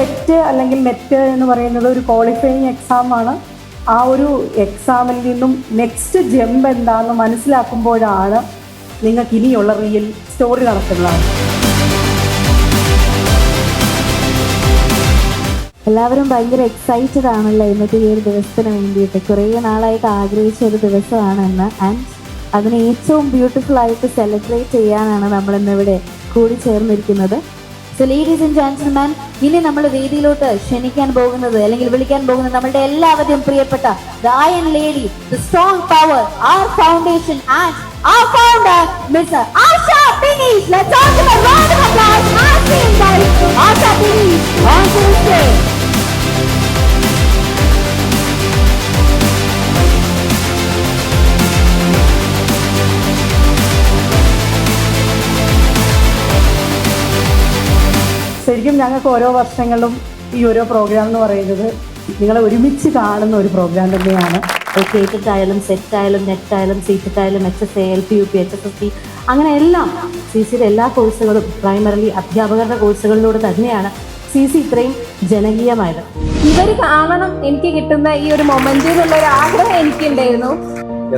Set അല്ലെങ്കിൽ net എന്ന് പറയുന്നത് ഒരു ക്വാളിഫയിങ് എക്സാമാണ്. ആ ഒരു എക്സാമിൽ നിന്നും നെക്സ്റ്റ് ജമ്പ് എന്താണെന്ന് മനസ്സിലാക്കുമ്പോഴാണ് നിങ്ങൾക്ക് ഇനിയുള്ള റിയൽ സ്റ്റോറി നടക്കുന്നതാണ്. എല്ലാവരും ഭയങ്കര എക്സൈറ്റഡ് ആണല്ലോ ഇന്നത്തെ ഈ ഒരു ദിവസത്തിന് വേണ്ടിയിട്ട്. കുറേ നാളായിട്ട് ആഗ്രഹിച്ച ഒരു ദിവസമാണെന്ന്. ആൻഡ് അതിനെ ഏറ്റവും ബ്യൂട്ടിഫുൾ ആയിട്ട് സെലിബ്രേറ്റ് ചെയ്യാനാണ് നമ്മളിന്നിവിടെ കൂടി ചേർന്നിരിക്കുന്നത്. സോ ലേഡീസ് ആൻഡ് ജെന്റിൽമാൻ, ഇനി നമ്മൾ വേദിയിലോട്ട് ക്ഷണിക്കാൻ പോകുന്നത് അല്ലെങ്കിൽ വിളിക്കാൻ പോകുന്നത് നമ്മളുടെ എല്ലാവരുടെയും പ്രിയപ്പെട്ട iron lady, the strong power, our foundation and our founder, Mr. Asha Dinesh. Let's all give a round of applause. Asha Dinesh on the stage. ശരിക്കും ഞങ്ങൾക്ക് ഓരോ വർഷങ്ങളിലും ഈ ഓരോ പ്രോഗ്രാം എന്ന് പറയുന്നത് നിങ്ങളെ ഒരുമിച്ച് കാണുന്ന ഒരു പ്രോഗ്രാം തന്നെയാണ്. കേറ്റഡ് ആയാലും സെറ്റ് ആയാലും നെറ്റ് ആയാലും സീറ്റഡ് ആയാലും HSA, LPUP, HSSC, അങ്ങനെ എല്ലാം CCയുടെ എല്ലാ കോഴ്സുകളും പ്രൈമറിലി അധ്യാപകരുടെ കോഴ്സുകളിലൂടെ തന്നെയാണ് CC ഇത്രയും ജനകീയമായത്. ഇവർ കാണണം എനിക്ക് കിട്ടുന്ന ഈ ഒരു മൊമെന്റ് എന്നുള്ള ഒരു ആഗ്രഹം എനിക്കുണ്ടായിരുന്നു.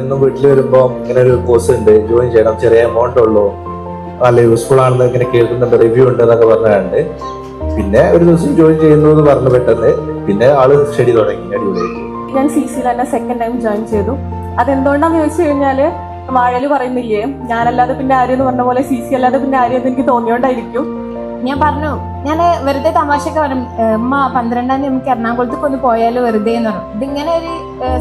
എന്നും വീട്ടിൽ വരുമ്പോൾ ഇങ്ങനെ ഒരു കോഴ്സ് ഉണ്ട്, ജോയിൻ ചെയ്യണം, ചെറിയ എമൗണ്ട് ഉള്ളൂ, നല്ല യൂസ്ഫുൾ ആണെന്ന് ഇങ്ങനെ കേൾക്കുന്നുണ്ട്, റിവ്യൂ ഉണ്ട് എന്നൊക്കെ പറഞ്ഞുകൊണ്ട് പിന്നെ ഒരു ദിവസം ജോയിൻ ചെയ്യുന്നു എന്ന് പറഞ്ഞു പെട്ടെന്ന് പിന്നെ ആള് സ്റ്റഡി തുടങ്ങി. അടിപൊളിയായിട്ട് ഞാൻ CCയിൽ തന്നെ സെക്കൻഡ് ടൈം ജോയിൻ ചെയ്തു. അതെന്തുകൊണ്ടാന്ന് ചോദിച്ചു കഴിഞ്ഞാല് വാഴല് പറയുന്നില്ലേ, ഞാനല്ലാതെ പിന്നെ ആരും എന്ന് പറഞ്ഞ പോലെ CC അല്ലാതെ പിന്നെ ആരും എന്ന് എനിക്ക് തോന്നിയോണ്ടായിരിക്കും. ഞാൻ പറഞ്ഞു, ഞാൻ വെറുതെ തമാശയൊക്കെ പറഞ്ഞു, അമ്മ 12-ാം തീയതി നമുക്ക് എറണാകുളത്തേക്ക് ഒന്ന് പോയാലും വെറുതെ എന്ന് പറഞ്ഞു. ഇതിങ്ങനെ ഒരു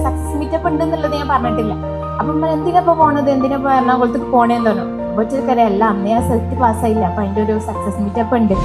സക്സസ് മീറ്റപ്പ് ഉണ്ട് എന്നുള്ളത് ഞാൻ പറഞ്ഞിട്ടില്ല. അപ്പം എന്തിനാ പോണത്, എന്തിനാ എറണാകുളത്തേക്ക് പോണേന്ന് പറഞ്ഞു. ഒറ്റക്കറിയല്ല, അന്ന് ഞാൻ സെറ്റ് പാസ്സായില്ല, അപ്പൊ അതിന്റെ ഒരു സക്സസ് മീറ്റപ്പ് ഉണ്ട്.